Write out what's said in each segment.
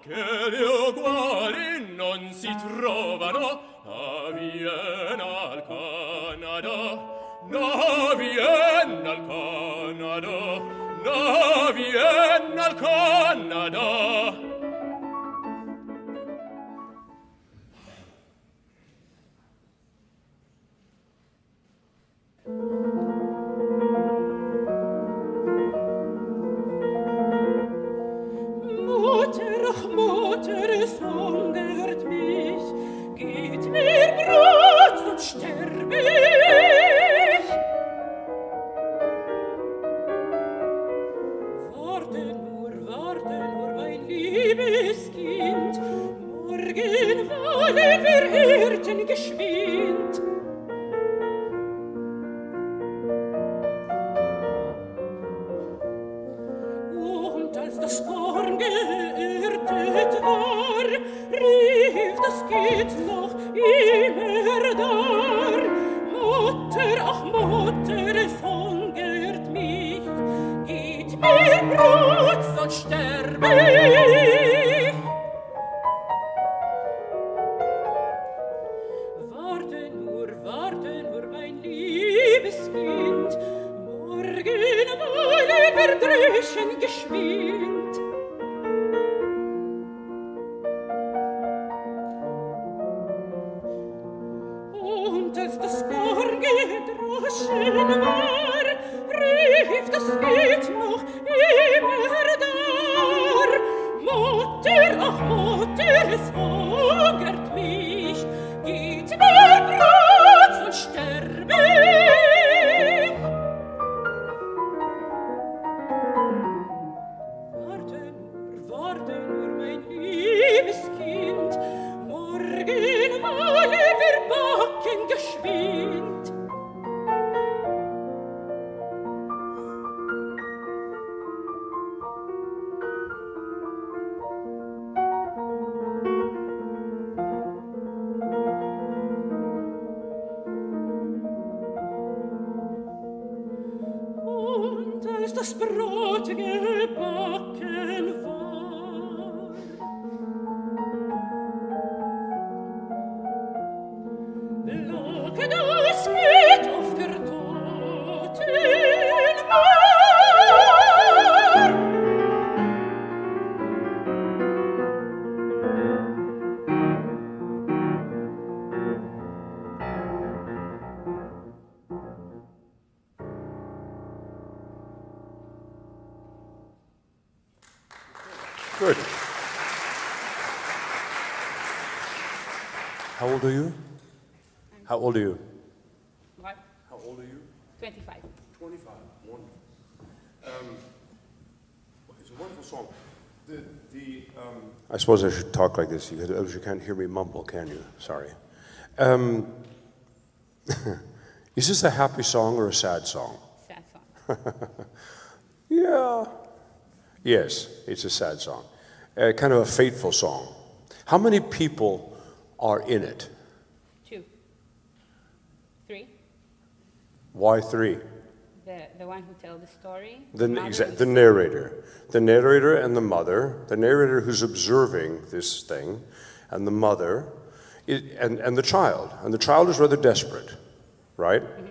che le uguali non si trovano, a Vienna al Canada, na Vienna al Canada, na Vienna al Canada. Mutter, es hungert mich, gib mir Brot, sonst sterbe ich. Warte nur, mein liebes Kind, morgen wollen wir irrten geschwind. Und als das Korn geerntet war, rief das Kind noch immer dar. Mutter, ach Mutter, es hungert mich, gib mir Brot, sonst sterbe ich. Warte nur, mein liebes Kind, morgen wollen wir dreschen geschwind. Und als das Korn gedroschen war, rief das Kind noch immer dar. Mutter, ach Mutter, es hungert mich, gib mir Brot, sonst sterbe ich. Warte nur, mein liebes Kind, morgen wollen wir backen geschwind. Und als das Brot gebacken war, lag das Kind auf der Totenbahr. Good. How old are you? How old are you? What? How old are you? 25. 25. Wonderful. It's a wonderful song. I suppose I should talk like this because you can't hear me mumble, can you? Sorry. Is this a happy song or a sad song? Sad song. Yeah. Yes, it's a sad song. Kind of a fateful song. How many people are in it? 2. 3. Why 3? The one who tells the story. The narrator. The narrator and the mother. The narrator who's observing this thing, and the mother, and the child. And the child is rather desperate, right? Mm-hmm.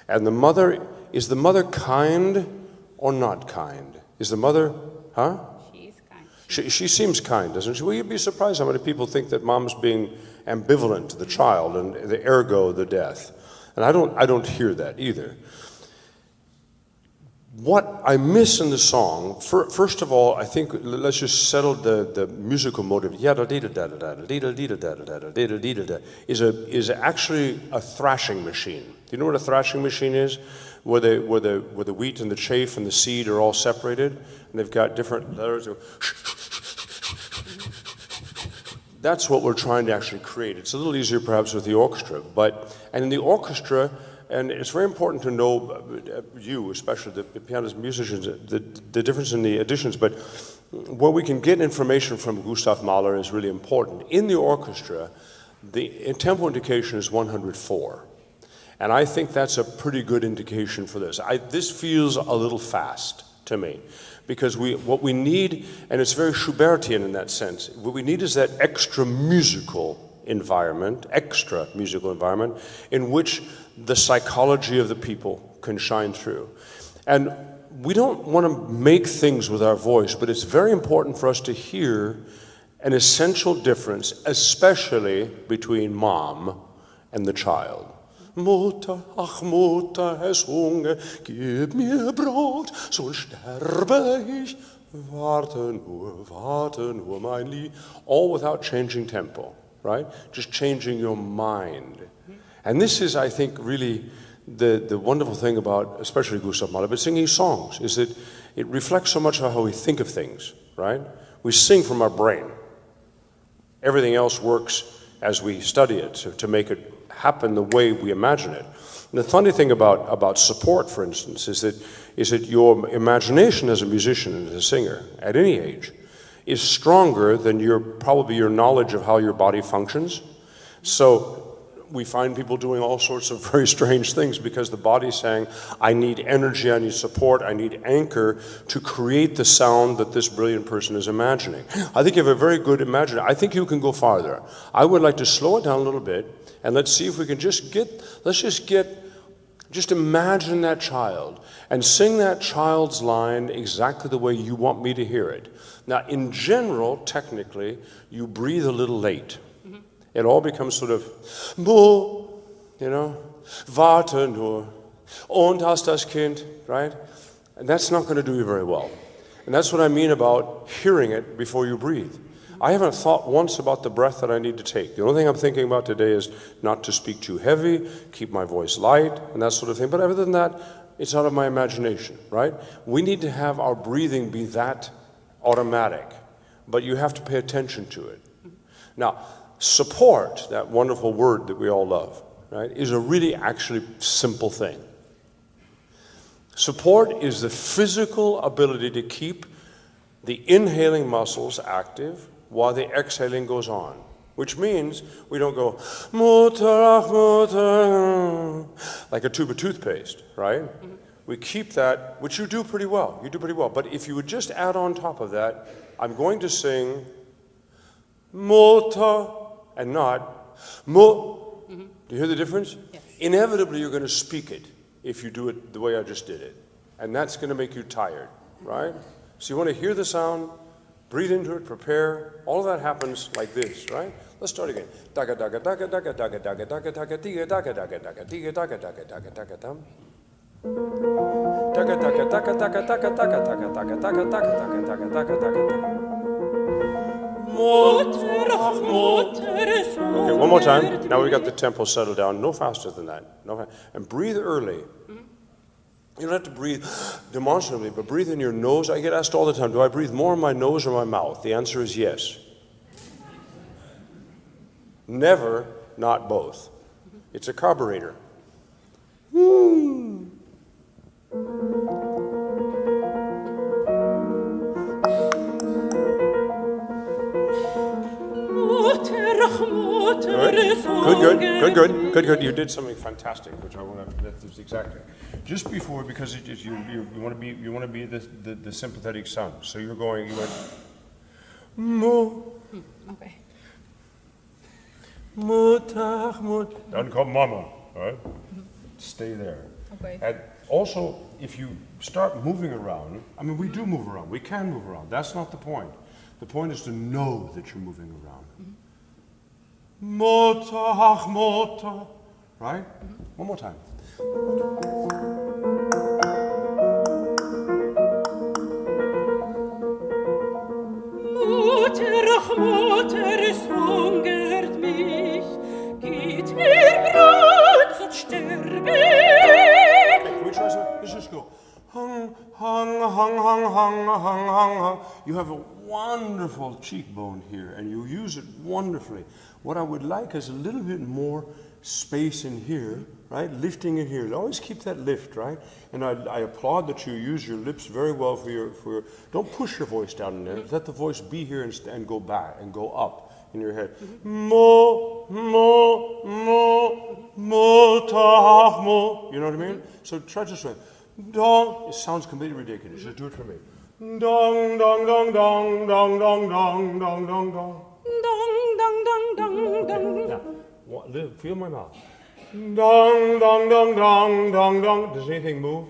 And the mother, is the mother kind or not kind? Is the mother, huh? She is kind. She seems kind, doesn't she? Well, you'd be surprised how many people think that mom's being ambivalent to the child and the ergo the death. And I don't hear that either. What I miss in the song, first of all, I think let's just settle the musical motive. Is actually a thrashing machine. Do you know what a thrashing machine is? Where the wheat and the chaff and the seed are all separated, and they've got different letters. That's what we're trying to actually create. It's a little easier perhaps with the orchestra, and in the orchestra. And it's very important to know, you especially, the pianist musicians, the difference in the additions, but where we can get information from Gustav Mahler is really important. In the orchestra, the tempo indication is 104. And I think that's a pretty good indication for this. This feels a little fast to me, Because what we need, and it's very Schubertian in that sense, what we need is that extra musical environment in which the psychology of the people can shine through. And we don't want to make things with our voice, but it's very important for us to hear an essential difference, especially between mom and the child. Mutter, ach Mutter, es Hunger, gib mir Brot, so sterbe ich. Warte nur, mein Lieb. All without changing tempo, right? Just changing your mind. And this is, I think, really the wonderful thing about, especially Gustav Mahler, but singing songs, is that it reflects so much of how we think of things, right? We sing from our brain. Everything else works as we study it to make it happen the way we imagine it. And the funny thing about support, for instance, is that your imagination as a musician and as a singer at any age is stronger than probably your knowledge of how your body functions. So we find people doing all sorts of very strange things because the body's saying, I need energy, I need support, I need anchor to create the sound that this brilliant person is imagining. I think you have a very good imagination. I think you can go farther. I would like to slow it down a little bit and let's see if we can just imagine that child and sing that child's line exactly the way you want me to hear it. Now, in general, technically, you breathe a little late. It all becomes sort of, warte nur, und hast das Kind, right? And that's not going to do you very well. And that's what I mean about hearing it before you breathe. I haven't thought once about the breath that I need to take. The only thing I'm thinking about today is not to speak too heavy, keep my voice light, and that sort of thing. But other than that, it's out of my imagination, right? We need to have our breathing be that automatic, but you have to pay attention to it. Now, support, that wonderful word that we all love, right, is a really actually simple thing. Support is the physical ability to keep the inhaling muscles active while the exhaling goes on, which means we don't go, Mutter, ach Mutter, like a tube of toothpaste, right? Mm-hmm. We keep that, which you do pretty well. But if you would just add on top of that, I'm going to sing Mutter, and not mo. Mm-hmm. Do you hear the difference? Yes. Inevitably, you're going to speak it if you do it the way I just did it. And that's going to make you tired, right? So you want to hear the sound, breathe into it, prepare. All of that happens like this, right? Let's start again. Daga daga daga daga daga daga daga daga diga daga daga daga diga daga daga daga daga dum. Daga daga daga daga daga daga daga daga daga daga daga daga daga daga. Okay, one more time. Now we got the tempo settled down. No faster than that. And breathe early. You don't have to breathe demonstratively, but breathe in your nose. I get asked all the time, do I breathe more in my nose or my mouth? The answer is yes. Never not both. It's a carburetor. Good. You did something fantastic, which I want to. That's exactly. Just before, because you want to be the sympathetic son. So you went. Mo. Okay. Mutter. Dann kommt Mama. All right. Stay there. Okay. And also, if you start moving around, I mean, we do move around. We can move around. That's not the point. The point is to know that you're moving around. Mutter, ach Mutter. Right? One more time. Mutter, ach Mutter, es hungert mich. Gib mir Brot, sonst sterbe ich. Can we try some? Let's just go. Hung, hung, hung, hung, hung, hung, hung, hung. You have a wonderful cheekbone here, and you use it wonderfully. What I would like is a little bit more space in here, right? Lifting in here. Always keep that lift, right? And I applaud that you use your lips very well for your. Don't push your voice down in there. Let the voice be here and go back and go up in your head. Mo, mo, mo, mo, ta, mo. You know what I mean? So try to say. Do. It sounds completely ridiculous. Just do it for me. Dong, dong, dong, dong, dong, dong, dong, dong, dong, dong. Dong, dong, dong, dong, dong. Now, feel my mouth. Dong, dong, dong, dong, dong, dong. Does anything move?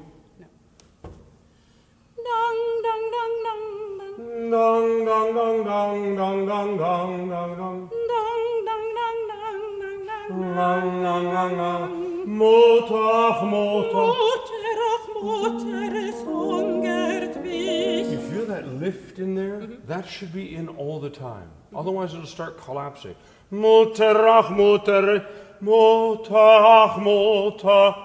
Dong, dong, dong, dong, dong. Dong, dong, dong, dong, dong, dong, dong, dong, dong. Dong, dong, dong, dong, dong, dong. Lang, lang, lang, lang. Mutter, Mutter. Mutter, ach Mutter, es hungert mich. You feel that lift in there? That should be in all the time. Otherwise it'll start collapsing. Mutter, ach Mutter. Mutter, ach Mutter.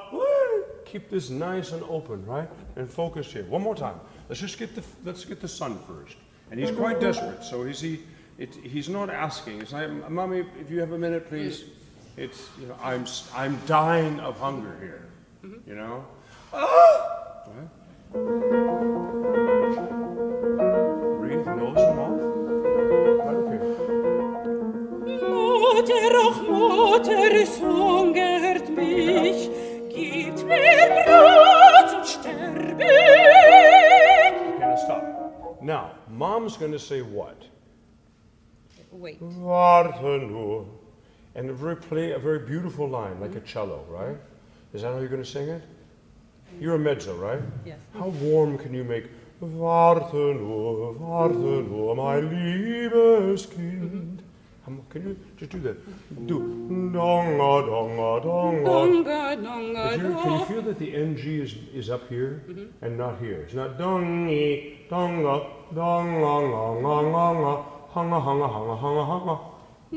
Keep this nice and open, right? And focus here. One more time. Let's get the son first. And he's quite desperate, so he's not asking. It's like, Mommy, if you have a minute, please. It's, you know, I'm dying of hunger here. You know? Right? Breathe, nose and mouth. Right, okay. Mutter, ach Mutter, es hungert mich. Gib mir Brot und sterbe. Okay, now stop. Now, Mom's going to say what? Wait. Warte nur. And play a very beautiful line, like a cello, right? Is that how you're going to sing it? You're a mezzo, right? Yes. How warm can you make? Warte nur, mein liebes Kind. Can you just do that? Do donga, donga, donga. Donga, donga, Can you feel that the NG is up here and not here? It's not dongi, donga, donga, donga, donga, hanga, hanga, hanga, hanga, hanga. I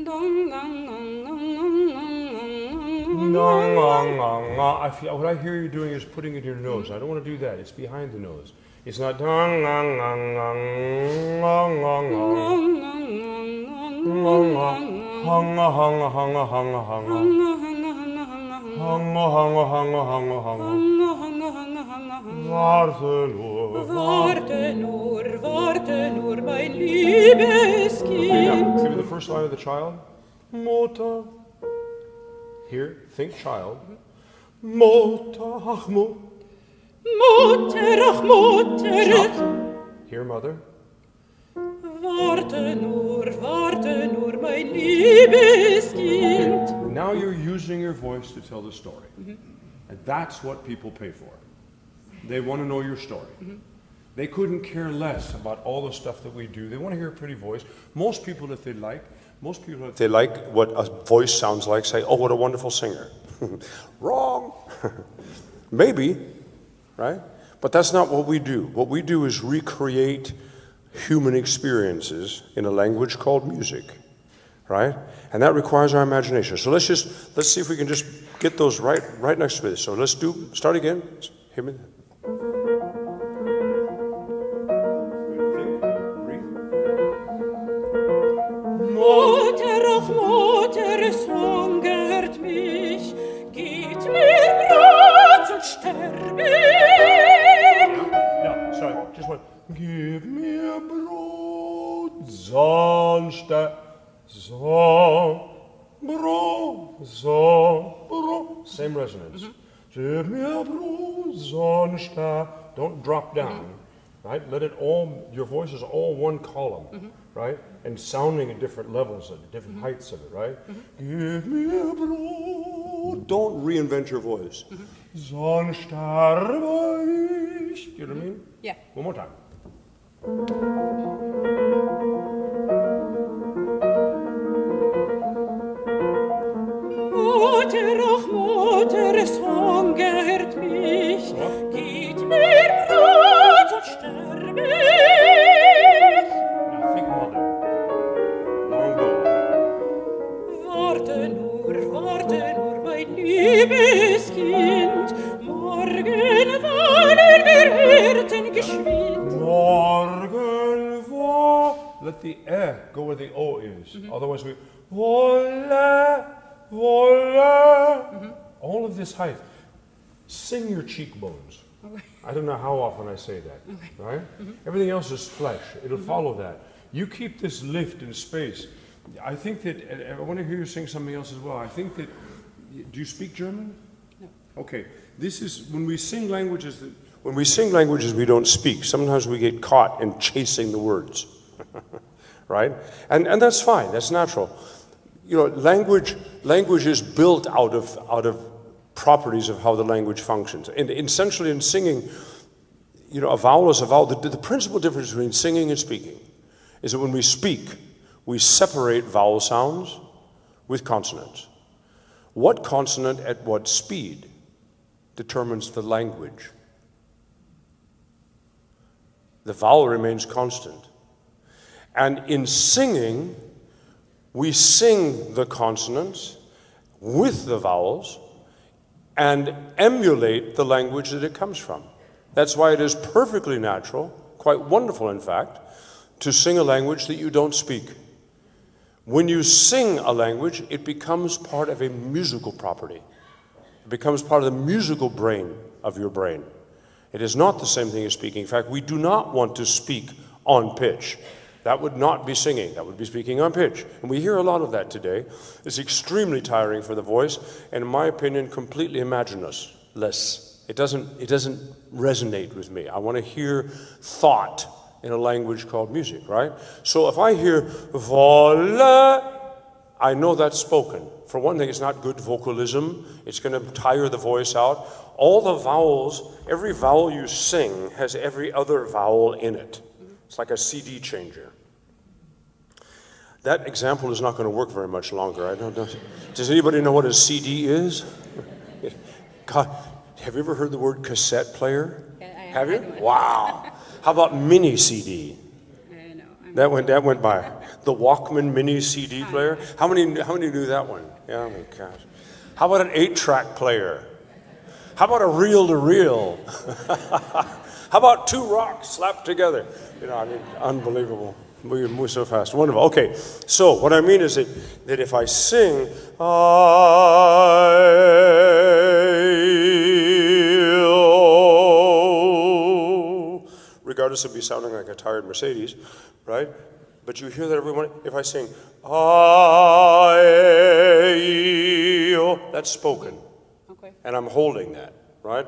feel what I hear you doing is putting it in your nose. I don't want to do that. It's behind the nose. It's not Warte nur, mein liebes Kind. See the first line of the child? Mutter. Here, think child. Mutter, ach Mutter. Mutter, ach Mutter. Here, mother. Warte nur, mein liebes Kind. Now you're using your voice to tell the story. And that's what people pay for. They want to know your story. They couldn't care less about all the stuff that we do. They want to hear a pretty voice. Most people, if they like what a voice sounds like, say, oh, what a wonderful singer. Wrong. Maybe, right? But that's not what we do. What we do is recreate human experiences in a language called music, right? And that requires our imagination. So let's see if we can just get those right next to this. So start again. Hear me. Mutter, ach Mutter, es hungert mich. Gib mir Brot und sterbe. No, sorry, just one. Give me Brot, sonst Brot. Same resonance. Give me Brot, sonst don't drop down, right? Let it all, your voice is all one column, right? And sounding at different levels, at different heights of it, right? Give me Brot. Don't reinvent your voice. Sonst sterbe ich. You know what I mean? Yeah. One more time. Mutter, ach Mutter, es hungert mich. Gib mir Brot und sterbe ich. Now think mother. Long bow. Warte nur, mein liebes Kind. Morgen wollen wir Hirten geschwind. Morgen wo. Let the go where the O is. Otherwise we wolle. All of this height. Sing your cheekbones. Okay. I don't know how often I say that, right? Everything else is flesh. It'll follow that. You keep this lift in space. I think that, I want to hear you sing something else as well. I think that, do you speak German? No. Okay, this is, when we sing languages, when we sing languages we don't speak, sometimes we get caught in chasing the words, right? And that's fine, that's natural. You know, language is built out of properties of how the language functions. And essentially in singing, you know, a vowel is a vowel. The principal difference between singing and speaking is that when we speak, we separate vowel sounds with consonants. What consonant at what speed determines the language? The vowel remains constant. And in singing, we sing the consonants with the vowels and emulate the language that it comes from. That's why it is perfectly natural, quite wonderful in fact, to sing a language that you don't speak. When you sing a language, it becomes part of a musical property. It becomes part of the musical brain of your brain. It is not the same thing as speaking. In fact, we do not want to speak on pitch. That would not be singing. That would be speaking on pitch. And we hear a lot of that today. It's extremely tiring for the voice, and in my opinion, completely imagineless. It doesn't resonate with me. I want to hear thought in a language called music, right? So if I hear voila, I know that's spoken. For one thing, it's not good vocalism. It's going to tire the voice out. All the vowels, every vowel you sing has every other vowel in it. It's like a CD changer. That example is not going to work very much longer. I don't know. Does anybody know what a CD is? God, have you ever heard the word cassette player? Have you? Wow. How about mini CD? No. That went by. The Walkman mini CD player. How many knew that one? Yeah, oh my gosh. How about an 8-track player? How about a reel-to-reel? How about 2 rocks slapped together? You know, I mean, unbelievable. We move so fast. Wonderful. Okay, so what I mean is that if I sing, regardless of me sounding like a tired Mercedes, right? But you hear that everyone, if I sing, that's spoken. Okay. And I'm holding that, right?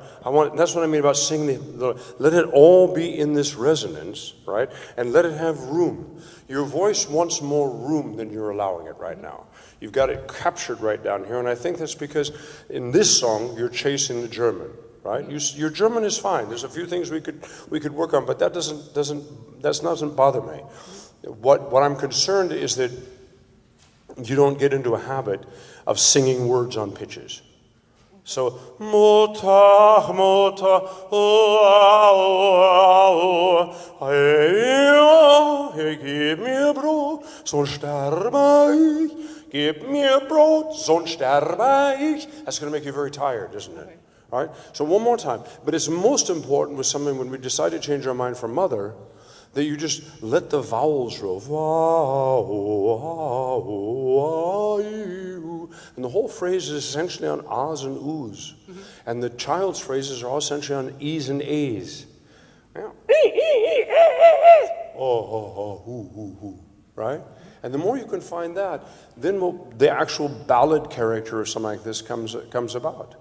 That's what I mean about singing. Let it all be in this resonance, right? And let it have room. Your voice wants more room than you're allowing it right now. You've got it captured right down here, and I think that's because in this song you're chasing the German, right? Your German is fine. There's a few things we could work on, but that doesn't bother me. What I'm concerned is that you don't get into a habit of singing words on pitches. So, Mutter, Mutter, gib mir Brot, sonst sterbe ich. Gib mir Brot, sonst sterbe ich. That's going to make you very tired, isn't it? All right? So one more time. But it's most important with something when we decide to change our mind from mother, that you just let the vowels roll. And the whole phrase is essentially on ahs and oohs. Mm-hmm. And the child's phrases are all essentially on e's and a's. Right? And the more you can find that, then the actual ballad character or something like this comes about.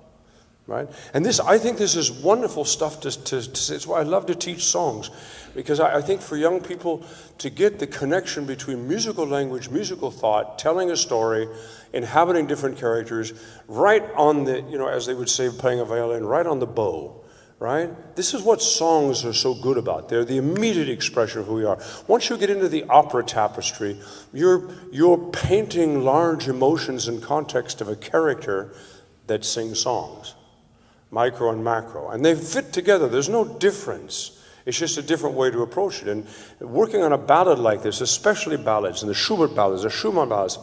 Right? And I think this is wonderful stuff it's why I love to teach songs, because I think for young people to get the connection between musical language, musical thought, telling a story, inhabiting different characters, right on the, as they would say, playing a violin, right on the bow, right? This is what songs are so good about. They're the immediate expression of who we are. Once you get into the opera tapestry, you're painting large emotions in context of a character that sings songs. Micro and macro, and they fit together. There's no difference. It's just a different way to approach it. And working on a ballad like this, especially ballads, and the Schubert ballads, the Schumann ballads,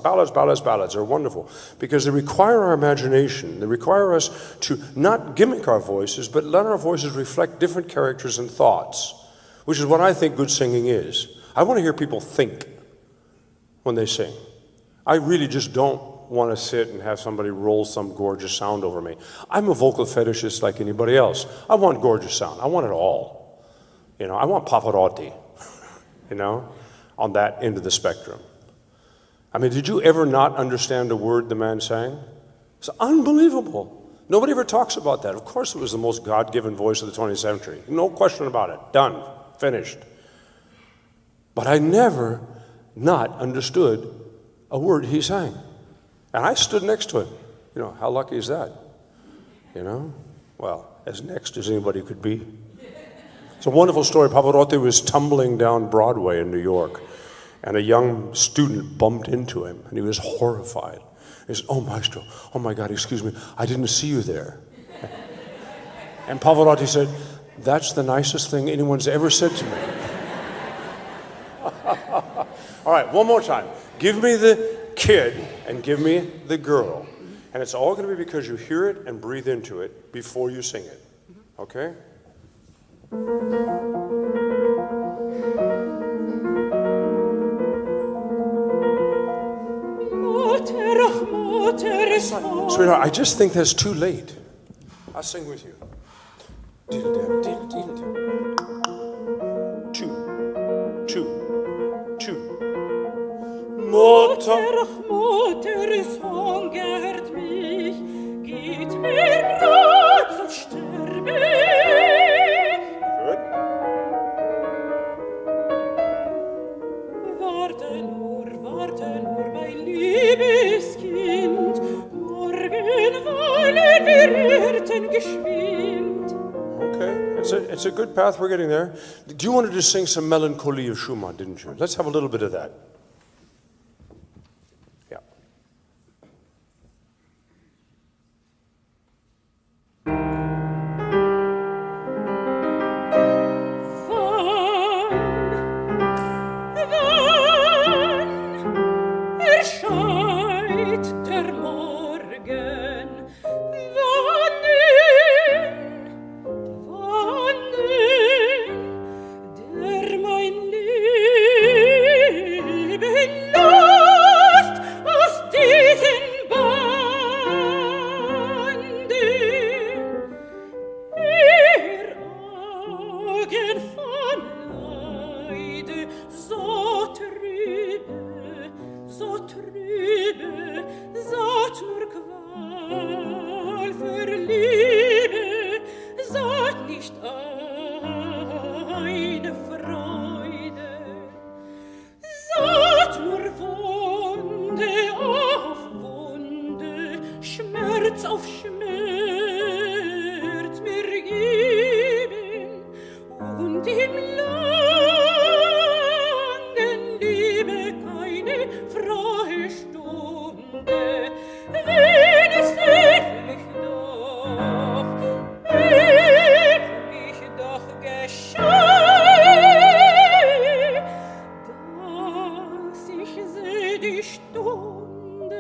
ballads are wonderful because they require our imagination. They require us to not gimmick our voices, but let our voices reflect different characters and thoughts, which is what I think good singing is. I want to hear people think when they sing. I really just don't want to sit and have somebody roll some gorgeous sound over me. I'm a vocal fetishist like anybody else. I want gorgeous sound. I want it all. I want Pavarotti, on that end of the spectrum. I mean, did you ever not understand a word the man sang? It's unbelievable. Nobody ever talks about that. Of course it was the most God-given voice of the 20th century. No question about it. Done. Finished. But I never not understood a word he sang. And I stood next to him. You know, how lucky is that? You know? Well, as next as anybody could be. It's a wonderful story. Pavarotti was tumbling down Broadway in New York, and a young student bumped into him, and he was horrified. He said, "Oh, maestro, oh my God, excuse me, I didn't see you there." And Pavarotti said, "That's the nicest thing anyone's ever said to me." All right, one more time. Give me the kid and give me the girl. And it's all going to be because you hear it and breathe into it before you sing it. Okay? Sweetheart, I just think that's too late. I'll sing with you. Diddle-dam, diddle-diddle-dam. Two. Mutter, es hungert mich, gib mir Brot, so sterbe ich. Good. Warte nur, mein liebes Kind, morgen wollen wir irrten geschwind. Okay, it's a good path. We're getting there. You wanted to sing some Melancholy of Schumann, didn't you? Let's have a little bit of that. Yeah. Wann erscheint der Morgen? Wann der mein Leben lost aus diesen Banden. Ihr Augen vom Leide so trübe, satt nur Qual für Liebe, satt nicht eine Freude, satt nur Wunde auf Wunde, Schmerz auf Schmerz mir geben und im langen Liebe keine frohe Stunde, wenn es endlich doch geschah, dass ich seh die Stunden,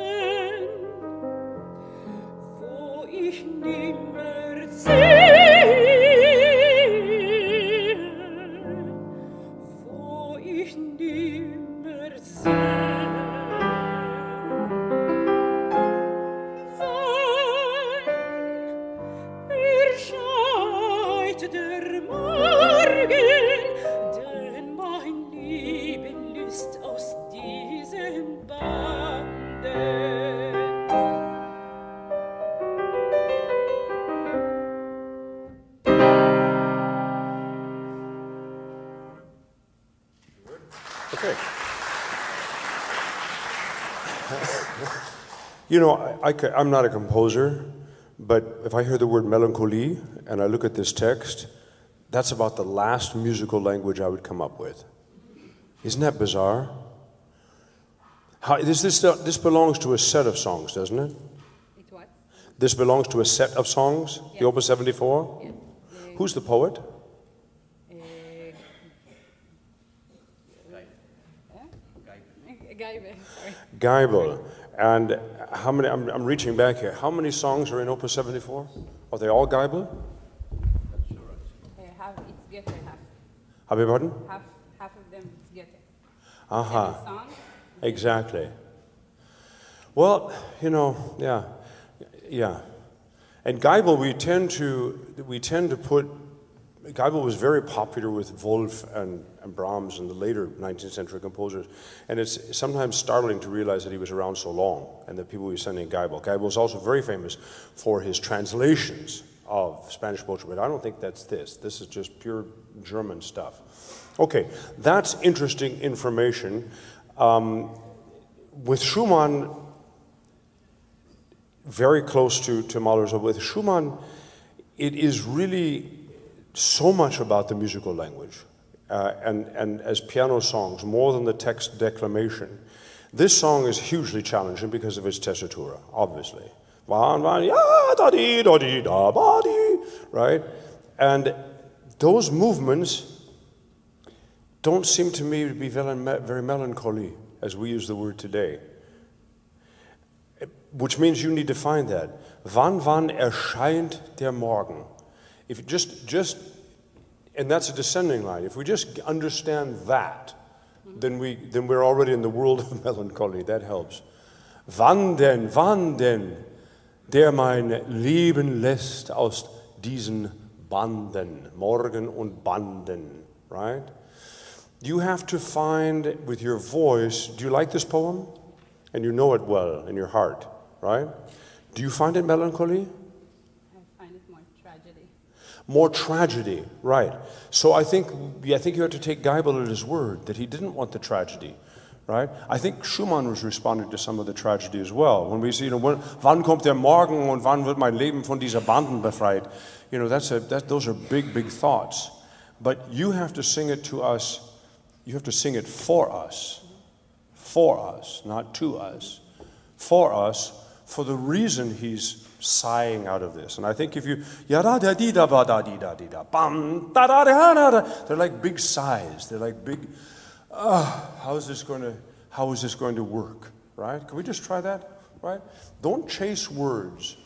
wo ich nimmer sehe, wo ich nimmer sehe. Der Morgen, denn mein Leben löst aus diesen Banden. Okay. You know, I'm not a composer, but if I hear the word melancholy and I look at this text, that's about the last musical language I would come up with. Isn't that bizarre? This belongs to a set of songs, doesn't it? It's what? This belongs to a set of songs, Yeah. the Opus 74? Yeah. Who's the poet? Geibe, sorry. Geibel. And how many, I'm reaching back here, how many songs are in Opus 74? Are they all Geibel? Half it's Goethe, half. Have you pardon? Half of them it's Goethe. Aha. Every song. Exactly. Well, you know, yeah. And Geibel, we tend to put Geibel was very popular with Wolf and Brahms and the later 19th century composers, and it's sometimes startling to realize that he was around so long and that people were sending Geibel. Geibel was also very famous for his translations of Spanish poetry, but I don't think that's this. This is just pure German stuff. Okay, that's interesting information. With Schumann, very close to Mahler's, with Schumann, it is really so much about the musical language and as piano songs, more than the text declamation. This song is hugely challenging because of its tessitura, obviously. Right? And those movements don't seem to me to be very melancholy, as we use the word today. Which means you need to find that. Wann erscheint der Morgen? If just, and that's a descending line. If we just understand that, then we're already in the world of melancholy. That helps. Wann denn, der mein Leben lässt aus diesen Banden, Morgen und Banden, right? You have to find with your voice, do you like this poem? And you know it well in your heart, right? Do you find it melancholy? I find it more tragedy. More tragedy, right. So I think you have to take Geibel at his word, that he didn't want the tragedy, right? I think Schumann was responding to some of the tragedy as well. When we see, wann kommt der Morgen und wann wird mein Leben von dieser Banden befreit? Those are big, big thoughts. But you have to sing it to us, you have to sing it for us, not to us, for us, for the reason he's sighing out of this. And I think if you, they're like big sighs, they're like big, how is this going to work, right? Can we just try that, right? Don't chase words.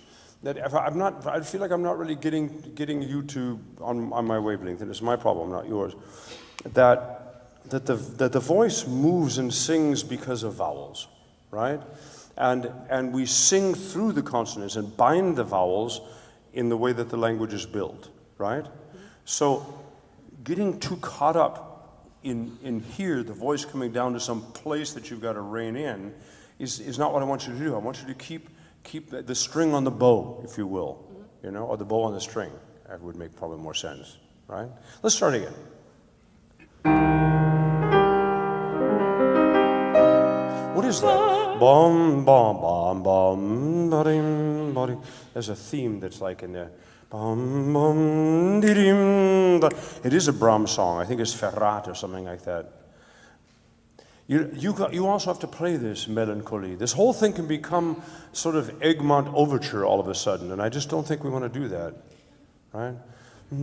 I feel like I'm not really getting you on my wavelength, and it's my problem, not yours. That the voice moves and sings because of vowels, right? And we sing through the consonants and bind the vowels in the way that the language is built, right? So getting too caught up in here, the voice coming down to some place that you've got to rein in, is not what I want you to do. I want you to keep the string on the bow, if you will, or the bow on the string. That would make probably more sense, right? Let's start again. What is that? Bom, bom, bom, bom, ba-dim, ba-dim. There's a theme that's like in there. Bom, bom, di-dim. It is a Brahms song. I think it's Ferrat or something like that. You also have to play this melancholy. This whole thing can become sort of Egmont overture all of a sudden, and I just don't think we want to do that, right? The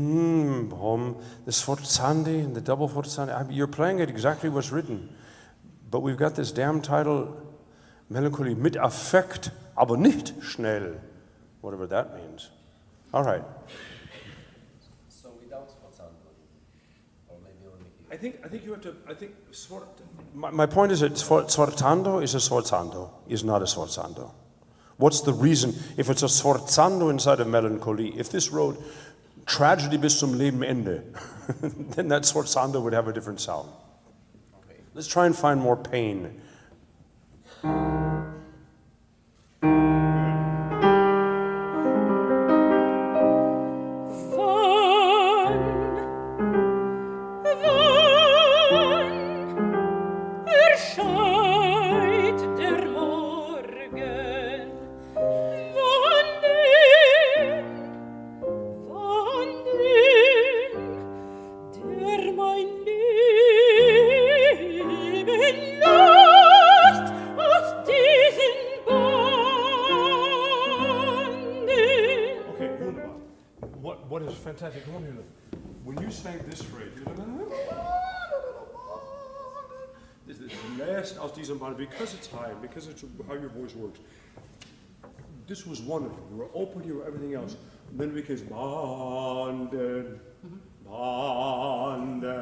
sforzandi and the double forzandi. You're playing it exactly what's written, but we've got this damn title, Melancholy mit Affekt, aber nicht schnell, whatever that means. All right. So without sforzando, or maybe only. I think you have to. My point is that sforzando is a sforzando, is not a sforzando. What's the reason? If it's a sforzando inside of melancholy, if this wrote tragedy bis zum Lebenende, then that sforzando would have a different sound. Okay. Let's try and find more pain. Fantastic. Come on here, look. When you sang this phrase, this last aus diesem Band, because it's high, because it's how your voice works. This was wonderful. You were open, you were everything else. And then it became banden, banden.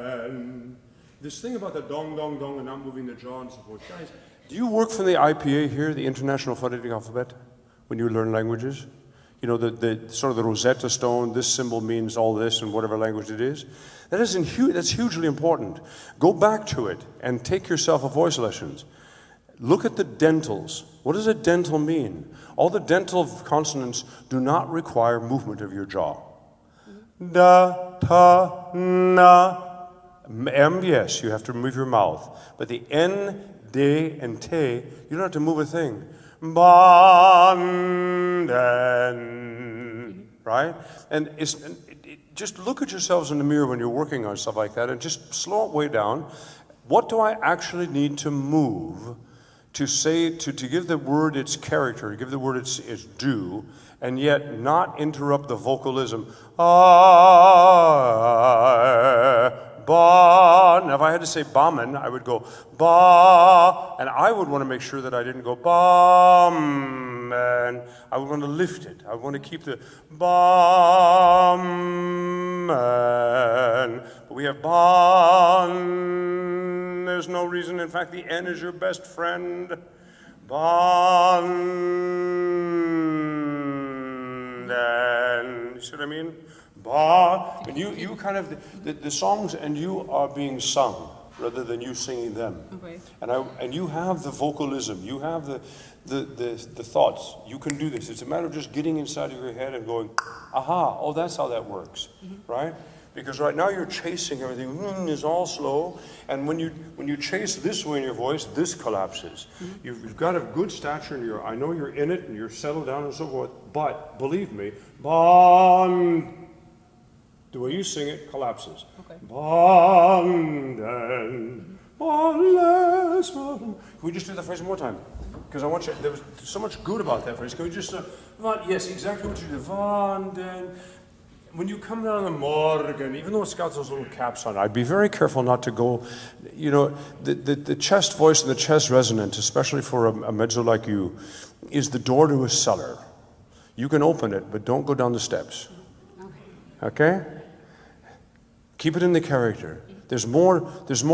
This thing about the dong, dong, dong, and not moving the jaw and so forth. Guys, do you work for the IPA here, the International Phonetic Alphabet, when you learn languages? You know, the sort of the Rosetta Stone, this symbol means all this in whatever language it is. That's hugely important. Go back to it and take yourself a voice lessons. Look at the dentals. What does a dental mean? All the dental consonants do not require movement of your jaw. Da, ta, na. M, yes, you have to move your mouth. But the N, D, and T, you don't have to move a thing. Ban, den, right? And just look at yourselves in the mirror when you're working on stuff like that and just slow it way down. What do I actually need to move to say, to give the word its character, to give the word its due, and yet not interrupt the vocalism? Ba. Now, if I had to say Baman, I would go ba, and I would want to make sure that I didn't go bam, and I would want to lift it. I would want to keep the bam, but we have ban. There's no reason. In fact, the N is your best friend. Ban. You see what I mean? And you kind of, the songs and you are being sung rather than you singing them. Okay. And you have the vocalism, you have the thoughts. You can do this. It's a matter of just getting inside of your head and going, aha, oh, that's how that works, right? Because right now you're chasing everything, is all slow, and when you chase this way in your voice, this collapses. You've got a good stature, and I know you're in it, and you're settled down and so forth, but believe me, the way you sing it collapses. Okay. Can we just do that phrase one more time? Because I want you, there was so much good about that phrase. Can we just, yes, exactly what you do. When you come down in the morgen, even though it's got those little caps on, I'd be very careful not to go, you know, the chest voice and the chest resonant, especially for a mezzo like you, is the door to a cellar. You can open it, but don't go down the steps. Okay? Keep it in the character. There's more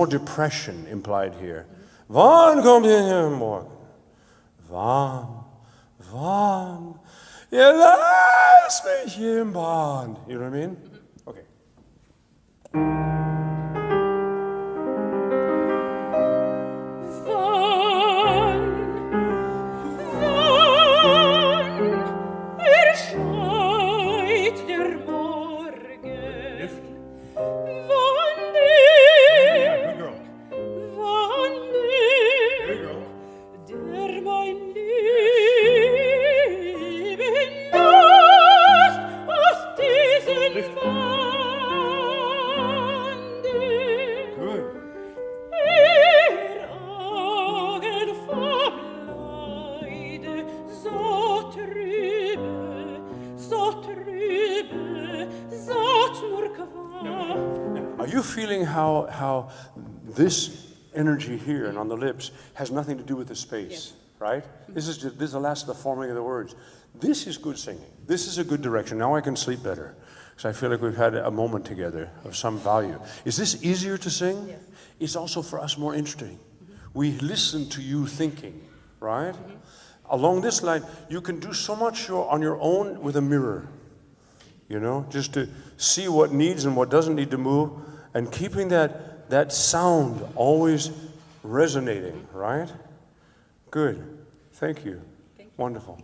depression implied here. Wann kommt ihr morgen? Wann? Ihr lasst mich im Band. You know what I mean? Okay. Wann erscheint der Morgen? Lift. Wann Yeah, good girl. wann There you go. der mein Leben lost aus diesem Lift. Bande. Good. Augen vom Leide, so trübe, satt nur Qual. Are you feeling how this energy here and on the lips has nothing to do with the space, right? This is the last of the forming of the words. This is good singing. This is a good direction. Now I can sleep better because I feel like we've had a moment together of some value. Is this easier to sing? Yes. It's also for us more interesting. We listen to you thinking, right? Along this line, you can do so much on your own with a mirror, you know, just to see what needs and what doesn't need to move, and keeping that sound always resonating, right? Good. Thank you. Wonderful.